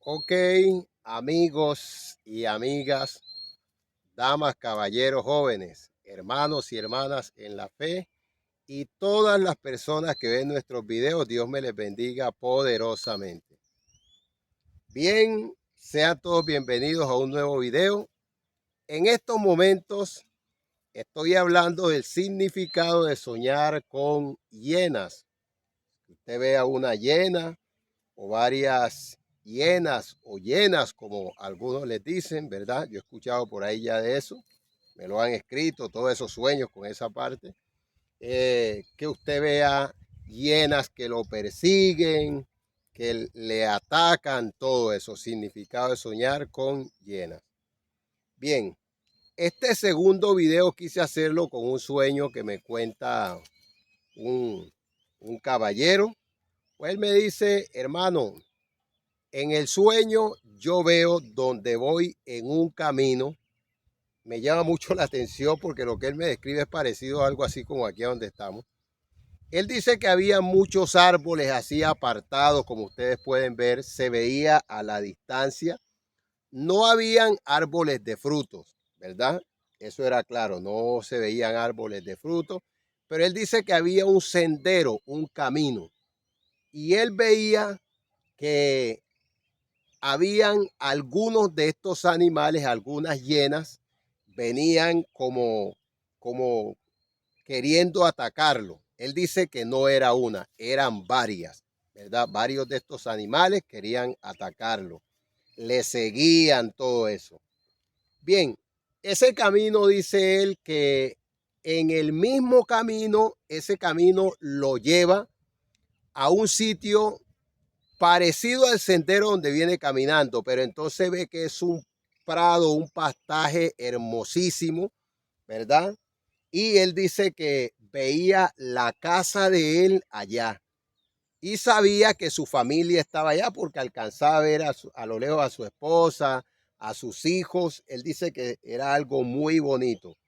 Ok, amigos y amigas, damas, caballeros, jóvenes, hermanos y hermanas en la fe y todas las personas que ven nuestros videos, Dios me les bendiga poderosamente. Bien, sean todos bienvenidos a un nuevo video. En estos momentos estoy hablando del significado de soñar con hienas. Usted vea una hiena o varias hienas o llenas, como algunos les dicen, ¿verdad? Yo he escuchado por ahí ya de eso, me lo han escrito, todos esos sueños con esa parte. Que usted vea hienas que lo persiguen, que le atacan, todo eso, significado de soñar con hienas. Bien, este segundo video quise hacerlo con un sueño que me cuenta un, un caballero. Pues él me dice, hermano, en el sueño yo veo donde voy en un camino. Me llama mucho la atención porque lo que él me describe es parecido a algo así como aquí donde estamos. Él dice que había muchos árboles así apartados, como ustedes pueden ver, se veía a la distancia. No habían árboles de frutos, ¿verdad? Eso era claro, no se veían árboles de frutos, pero él dice que había un sendero, un camino. Y él veía que habían algunos de estos animales, algunas hienas, venían como queriendo atacarlo. Él dice que no era una, eran varias, ¿verdad? Varios de estos animales querían atacarlo. Le seguían todo eso. Bien, ese camino dice él que en el mismo camino, ese camino lo lleva a un sitio parecido al sendero donde viene caminando, pero entonces ve que es un prado, un pastaje hermosísimo, ¿verdad? Y él dice que veía la casa de él allá y sabía que su familia estaba allá porque alcanzaba a ver a lo lejos a su esposa, a sus hijos. Él dice que era algo muy bonito,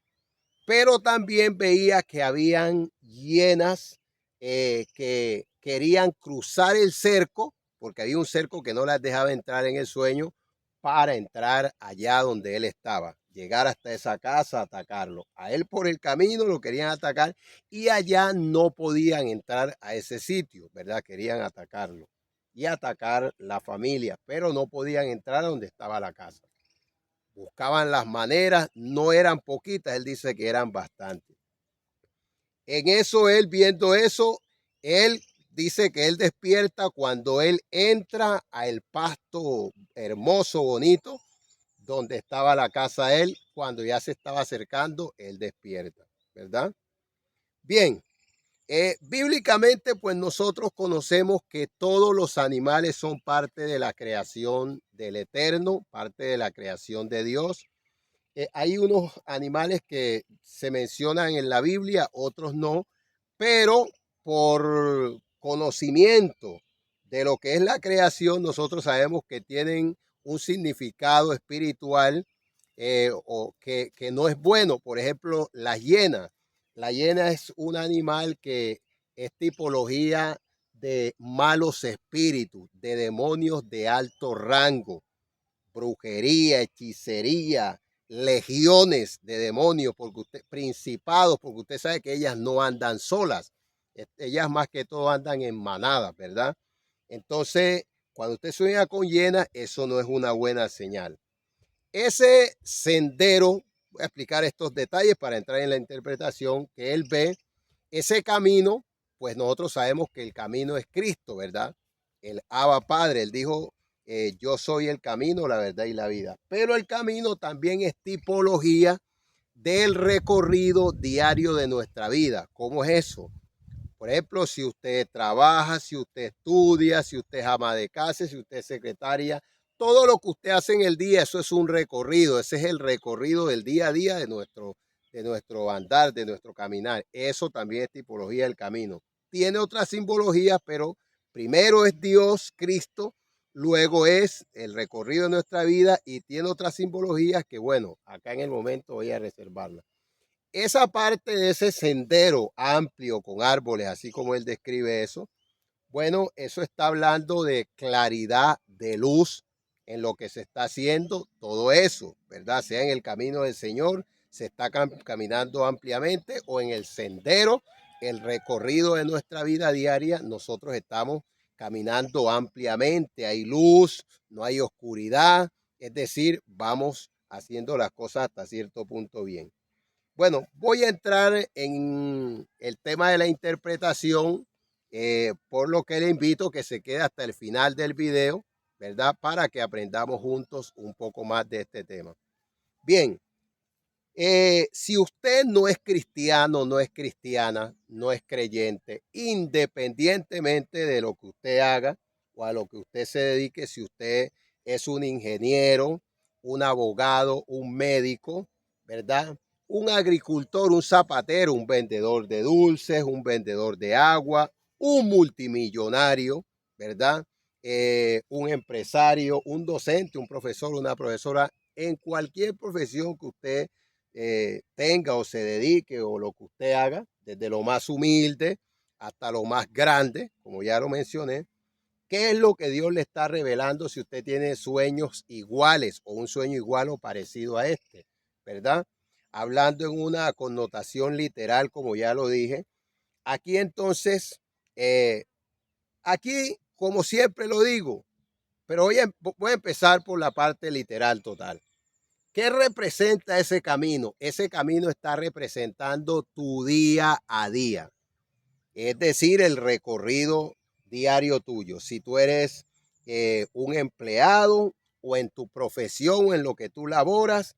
pero también veía que habían hienas que querían cruzar el cerco, porque había un cerco que no las dejaba entrar en el sueño, para entrar allá donde él estaba, llegar hasta esa casa, atacarlo. A él por el camino lo querían atacar y allá no podían entrar a ese sitio, ¿verdad? Querían atacarlo y atacar la familia, pero no podían entrar a donde estaba la casa. Buscaban las maneras, no eran poquitas, él dice que eran bastantes. En eso, él viendo eso, él dice que él despierta cuando él entra al pasto hermoso, bonito, donde estaba la casa de él. Cuando ya se estaba acercando, él despierta, ¿verdad? Bien, bíblicamente, pues nosotros conocemos que todos los animales son parte de la creación del Eterno, parte de la creación de Dios. Hay unos animales que se mencionan en la Biblia, otros no, pero por conocimiento de lo que es la creación, nosotros sabemos que tienen un significado espiritual o que no es bueno. Por ejemplo, las hienas. La hiena es un animal que es tipología de malos espíritus, de demonios de alto rango, brujería, hechicería, legiones de demonios, porque usted, principados, porque usted sabe que ellas no andan solas, ellas más que todo andan en manadas, ¿verdad? Entonces, cuando usted sueña con llena, eso no es una buena señal. Ese sendero, voy a explicar estos detalles para entrar en la interpretación que él ve, ese camino, pues nosotros sabemos que el camino es Cristo, ¿verdad? El Abba Padre, él dijo, yo soy el camino, la verdad y la vida. Pero el camino también es tipología del recorrido diario de nuestra vida. ¿Cómo es eso? Por ejemplo, si usted trabaja, si usted estudia, si usted es ama de casa, si usted es secretaria, todo lo que usted hace en el día, eso es un recorrido, ese es el recorrido del día a día de nuestro andar, de nuestro caminar. Eso también es tipología del camino. Tiene otras simbologías, pero primero es Dios, Cristo, luego es el recorrido de nuestra vida y tiene otras simbologías que, bueno, acá en el momento voy a reservarlas. Esa parte de ese sendero amplio con árboles, así como él describe eso, bueno, eso está hablando de claridad, de luz, en lo que se está haciendo todo eso, ¿verdad? Sea en el camino del Señor, se está caminando ampliamente, o en el sendero, el recorrido de nuestra vida diaria, nosotros estamos caminando ampliamente. Hay luz, no hay oscuridad, es decir, vamos haciendo las cosas hasta cierto punto bien. Bueno, voy a entrar en el tema de la interpretación, por lo que le invito a que se quede hasta el final del video, ¿verdad? Para que aprendamos juntos un poco más de este tema. Bien, si usted no es cristiano, no es cristiana, no es creyente, independientemente de lo que usted haga o a lo que usted se dedique, si usted es un ingeniero, un abogado, un médico, ¿verdad? Un agricultor, un zapatero, un vendedor de dulces, un vendedor de agua, un multimillonario, ¿verdad? Un empresario, un docente, un profesor, una profesora, en cualquier profesión que usted tenga o se dedique, o lo que usted haga, desde lo más humilde hasta lo más grande, como ya lo mencioné. ¿Qué es lo que Dios le está revelando si usted tiene sueños iguales o un sueño igual o parecido a este? ¿Verdad? Hablando en una connotación literal, como ya lo dije. Aquí entonces, aquí, como siempre lo digo, pero voy a empezar por la parte literal total. ¿Qué representa ese camino? Ese camino está representando tu día a día, es decir, el recorrido diario tuyo. Si tú eres un empleado, o en tu profesión o en lo que tú laboras,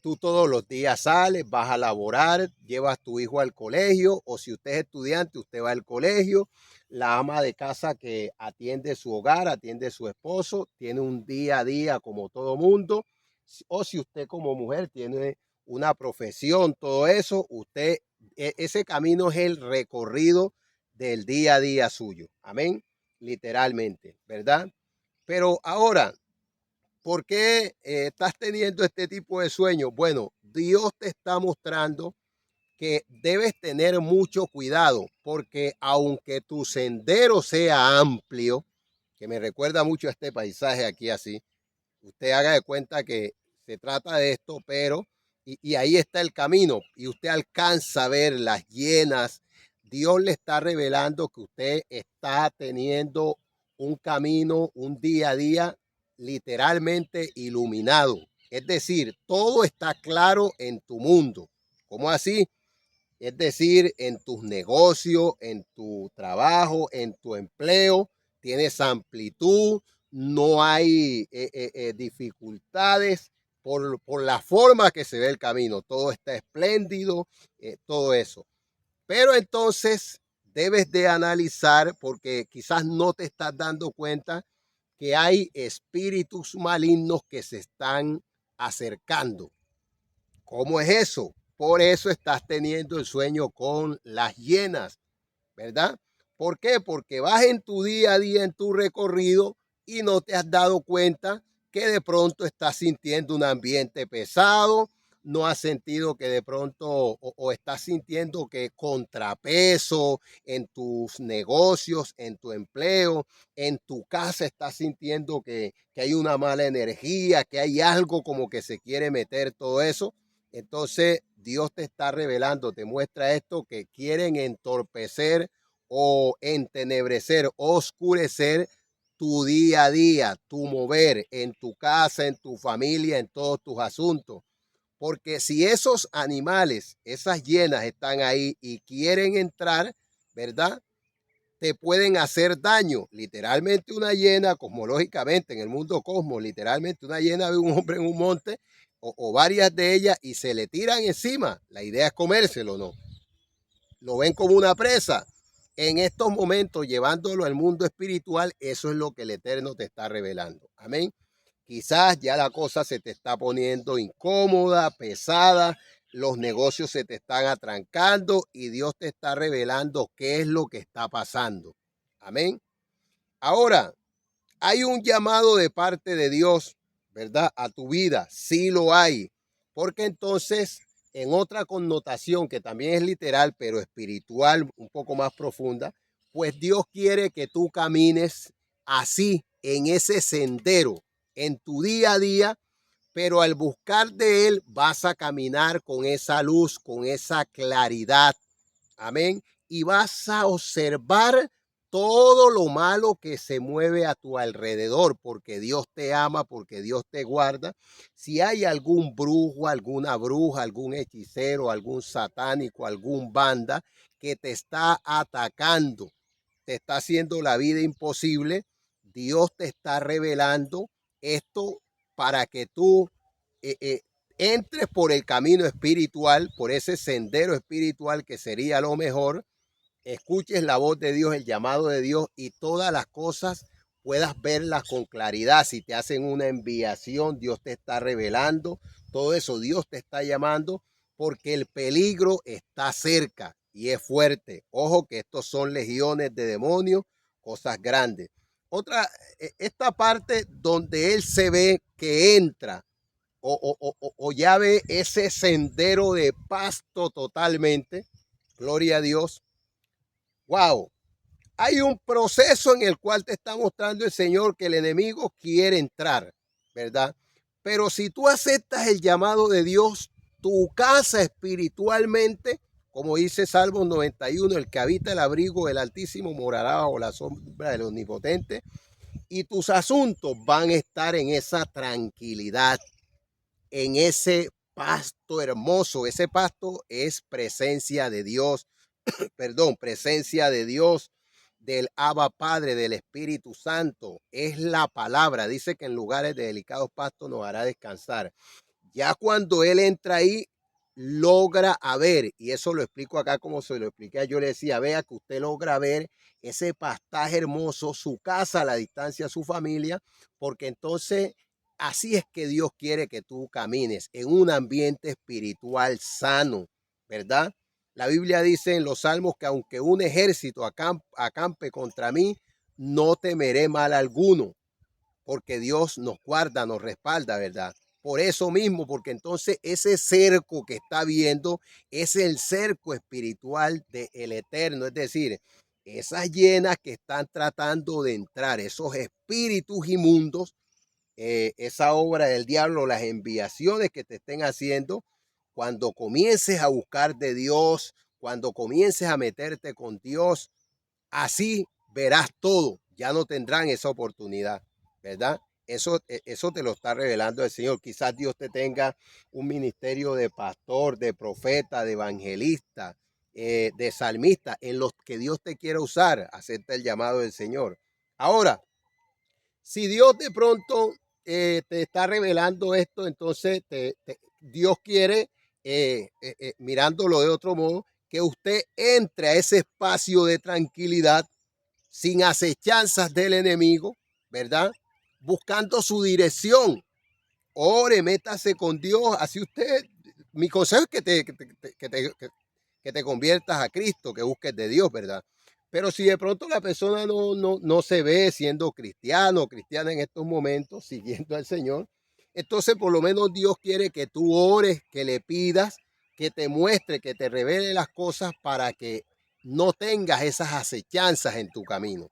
tú todos los días sales, vas a laborar, llevas a tu hijo al colegio, o si usted es estudiante, usted va al colegio. La ama de casa que atiende su hogar, atiende a su esposo, tiene un día a día como todo mundo. O si usted como mujer tiene una profesión, todo eso, usted, ese camino es el recorrido del día a día suyo. Amén. Literalmente, ¿verdad? Pero ahora, ¿por qué estás teniendo este tipo de sueños? Bueno, Dios te está mostrando que debes tener mucho cuidado, porque aunque tu sendero sea amplio, que me recuerda mucho a este paisaje aquí así, usted haga de cuenta que se trata de esto, pero, y ahí está el camino, y usted alcanza a ver las llenas. Dios le está revelando que usted está teniendo un camino, un día a día literalmente iluminado. Es decir, todo está claro en tu mundo. ¿Cómo así? Es decir, en tus negocios, en tu trabajo, en tu empleo, tienes amplitud, no hay dificultades por la forma que se ve el camino, todo está espléndido, todo eso. Pero entonces debes de analizar, porque quizás no te estás dando cuenta que hay espíritus malignos que se están acercando. ¿Cómo es eso? Por eso estás teniendo el sueño con las hienas, ¿verdad? ¿Por qué? Porque vas en tu día a día, en tu recorrido, y no te has dado cuenta que de pronto estás sintiendo un ambiente pesado, no has sentido que de pronto, o estás sintiendo que contrapeso en tus negocios, en tu empleo, en tu casa, estás sintiendo que hay una mala energía, que hay algo como que se quiere meter todo eso. Entonces Dios te está revelando, te muestra esto, que quieren entorpecer o entenebrecer, oscurecer tu día a día, tu mover en tu casa, en tu familia, en todos tus asuntos. Porque si esos animales, esas hienas están ahí y quieren entrar, ¿verdad? Te pueden hacer daño. Literalmente una hiena, cosmológicamente, en el mundo cosmos, literalmente una hiena ve un hombre en un monte, o varias de ellas, y se le tiran encima. La idea es comérselo, ¿no? Lo ven como una presa. En estos momentos, llevándolo al mundo espiritual, eso es lo que el Eterno te está revelando. Amén. Quizás ya la cosa se te está poniendo incómoda, pesada, los negocios se te están atrancando, y Dios te está revelando qué es lo que está pasando. Amén. Ahora, hay un llamado de parte de Dios, ¿verdad? A tu vida, sí lo hay, porque entonces, en otra connotación que también es literal, pero espiritual, un poco más profunda, pues Dios quiere que tú camines así, en ese sendero, en tu día a día, pero al buscar de Él vas a caminar con esa luz, con esa claridad. Amén. Y vas a observar todo lo malo que se mueve a tu alrededor, porque Dios te ama, porque Dios te guarda. Si hay algún brujo, alguna bruja, algún hechicero, algún satánico, algún banda que te está atacando, te está haciendo la vida imposible, Dios te está revelando esto para que tú eh, eh, entres por el camino espiritual, por ese sendero espiritual que sería lo mejor, escuches la voz de Dios, el llamado de Dios y todas las cosas puedas verlas con claridad. Si te hacen una enviación, Dios te está revelando todo eso, Dios te está llamando porque el peligro está cerca y es fuerte. Ojo que estos son legiones de demonios, cosas grandes. Otra, esta parte donde él se ve que entra o ya ve ese sendero de pasto totalmente, gloria a Dios. Wow, hay un proceso en el cual te está mostrando el Señor que el enemigo quiere entrar, ¿verdad? Pero si tú aceptas el llamado de Dios, tu casa espiritualmente, como dice Salmos 91, el que habita el abrigo del Altísimo morará bajo la sombra del Omnipotente, y tus asuntos van a estar en esa tranquilidad, en ese pasto hermoso. Ese pasto es presencia de Dios, perdón, presencia de Dios, del Abba Padre, del Espíritu Santo. Es la palabra. Dice que en lugares de delicados pastos nos hará descansar. Ya cuando él entra ahí, logra ver, y eso lo explico acá como se lo expliqué, yo le decía, vea que usted logra ver ese pastaje hermoso, su casa, a la distancia, su familia, porque entonces así es que Dios quiere que tú camines en un ambiente espiritual sano, ¿verdad? La Biblia dice en los Salmos que aunque un ejército acampe contra mí, no temeré mal alguno, porque Dios nos guarda, nos respalda, ¿verdad? Por eso mismo, porque entonces ese cerco que está viendo es el cerco espiritual del Eterno, es decir, esas llenas que están tratando de entrar, esos espíritus inmundos, esa obra del diablo, las enviaciones que te estén haciendo, cuando comiences a buscar de Dios, cuando comiences a meterte con Dios, así verás todo, ya no tendrán esa oportunidad, ¿verdad? Eso te lo está revelando el Señor. Quizás Dios te tenga un ministerio de pastor, de profeta, de evangelista, de salmista, en los que Dios te quiera usar. Acepta el llamado del Señor. Ahora, si Dios de pronto te está revelando esto, entonces Dios quiere, mirándolo de otro modo, que usted entre a ese espacio de tranquilidad sin acechanzas del enemigo, ¿verdad? Buscando su dirección. Ore, métase con Dios. Así usted, mi consejo es que te conviertas a Cristo, que busques de Dios, ¿verdad? Pero si de pronto la persona no se ve siendo cristiano o cristiana en estos momentos, siguiendo al Señor, entonces por lo menos Dios quiere que tú ores, que le pidas, que te muestre, que te revele las cosas para que no tengas esas acechanzas en tu camino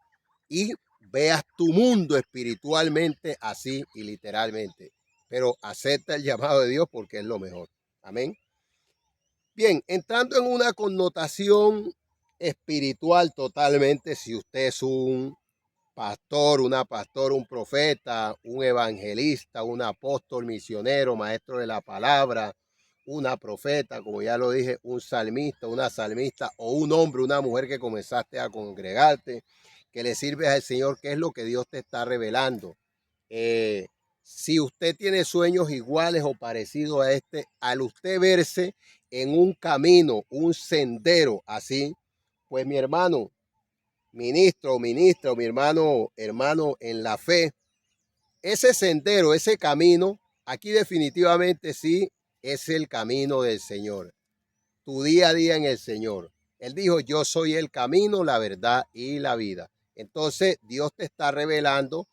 y veas tu mundo espiritualmente así y literalmente. Pero acepta el llamado de Dios porque es lo mejor. Amén. Bien, entrando en una connotación espiritual totalmente, si usted es un pastor, una pastora, un profeta, un evangelista, un apóstol, misionero, maestro de la palabra, una profeta, como ya lo dije, un salmista, una salmista, o un hombre, una mujer que comenzaste a congregarte, que le sirves al Señor, ¿qué es lo que Dios te está revelando? Eh, si usted tiene sueños iguales o parecidos a este, al usted verse en un camino, un sendero así, pues mi hermano, ministro o ministra o mi hermano, hermano en la fe, ese sendero, ese camino, aquí definitivamente sí es el camino del Señor, tu día a día en el Señor. Él dijo, yo soy el camino, la verdad y la vida. Entonces Dios te está revelando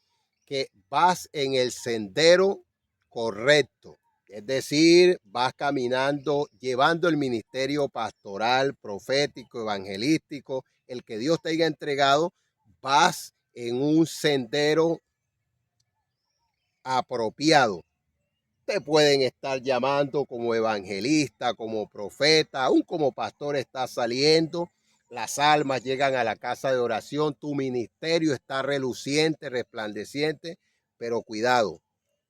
que vas en el sendero correcto. Es decir, vas caminando, llevando el ministerio pastoral, profético, evangelístico, el que Dios te haya entregado, vas en un sendero apropiado. Te pueden estar llamando como evangelista, como profeta, aún como pastor está saliendo. Las almas llegan a la casa de oración, tu ministerio está reluciente, resplandeciente, pero cuidado,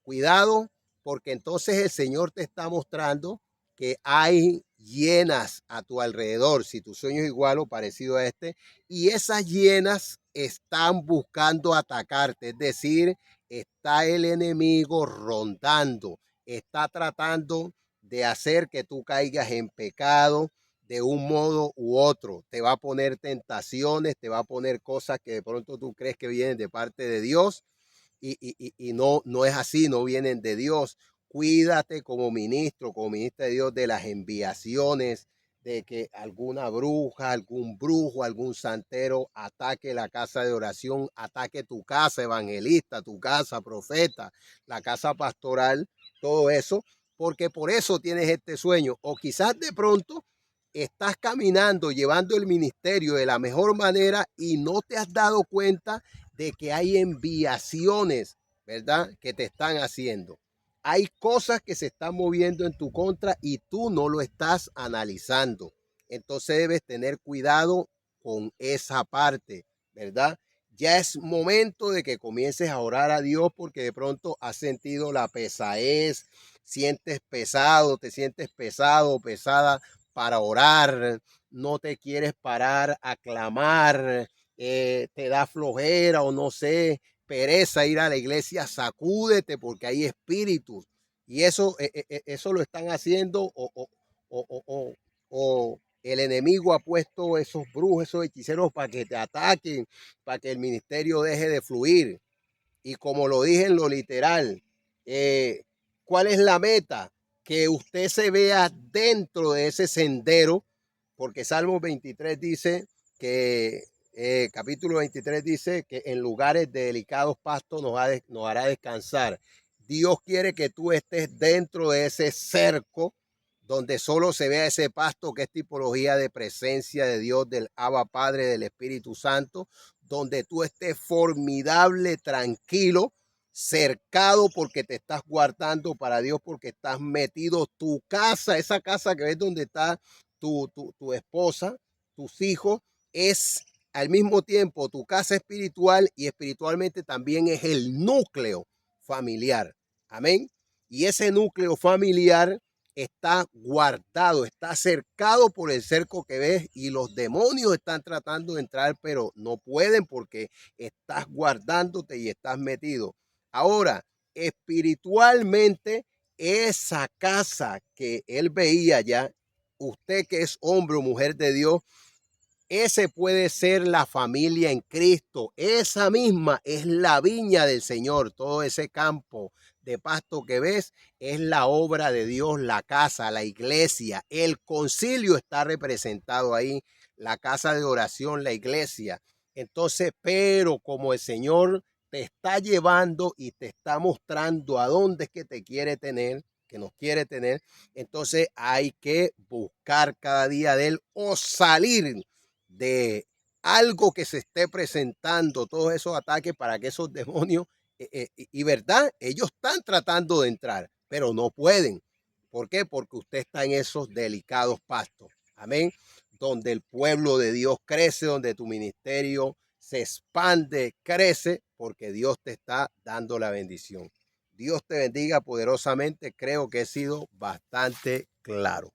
cuidado, porque entonces el Señor te está mostrando que hay hienas a tu alrededor, si tu sueño es igual o parecido a este, y esas hienas están buscando atacarte, es decir, está el enemigo rondando, está tratando de hacer que tú caigas en pecado de un modo u otro. Te va a poner tentaciones, te va a poner cosas que de pronto tú crees que vienen de parte de Dios y no, no es así, no vienen de Dios. Cuídate como ministro, como ministra de Dios, de las enviaciones, de que alguna bruja, algún brujo, algún santero ataque la casa de oración, ataque tu casa evangelista, tu casa profeta, la casa pastoral, todo eso, porque por eso tienes este sueño. O quizás de pronto estás caminando, llevando el ministerio de la mejor manera y no te has dado cuenta de que hay enviaciones, ¿verdad? Que te están haciendo. Hay cosas que se están moviendo en tu contra y tú no lo estás analizando. Entonces debes tener cuidado con esa parte, ¿verdad? Ya es momento de que comiences a orar a Dios porque de pronto has sentido la pesadez, sientes pesado, te sientes pesado, pesada para orar, no te quieres parar a clamar, te da flojera o no sé, pereza ir a la iglesia, sacúdete porque hay espíritus. Y eso lo están haciendo o el enemigo ha puesto esos brujos, esos hechiceros para que te ataquen, para que el ministerio deje de fluir. Y como lo dije en lo literal, ¿cuál es la meta? Que usted se vea dentro de ese sendero, porque Salmo 23 dice que, capítulo 23 dice que en lugares de delicados pastos nos hará descansar. Dios quiere que tú estés dentro de ese cerco donde solo se vea ese pasto que es tipología de presencia de Dios, del Abba Padre, del Espíritu Santo, donde tú estés formidable, tranquilo, cercado porque te estás guardando para Dios, porque estás metido tu casa, esa casa que ves donde está tu esposa, tus hijos, es al mismo tiempo tu casa espiritual y espiritualmente también es el núcleo familiar. Amén. Y ese núcleo familiar está guardado, está cercado por el cerco que ves y los demonios están tratando de entrar, pero no pueden porque estás guardándote y estás metido. Ahora, espiritualmente, esa casa que él veía ya, usted que es hombre o mujer de Dios, ese puede ser la familia en Cristo. Esa misma es la viña del Señor. Todo ese campo de pasto que ves es la obra de Dios, la casa, la iglesia. El concilio está representado ahí, la casa de oración, la iglesia. Entonces, pero como el Señor te está llevando y te está mostrando a dónde es que te quiere tener, que nos quiere tener, entonces hay que buscar cada día de Él o salir de algo que se esté presentando, todos esos ataques para que esos demonios, y verdad, ellos están tratando de entrar, pero no pueden. ¿Por qué? Porque usted está en esos delicados pastos. Amén. Donde el pueblo de Dios crece, donde tu ministerio se expande, crece, porque Dios te está dando la bendición. Dios te bendiga poderosamente. Creo que he sido bastante claro.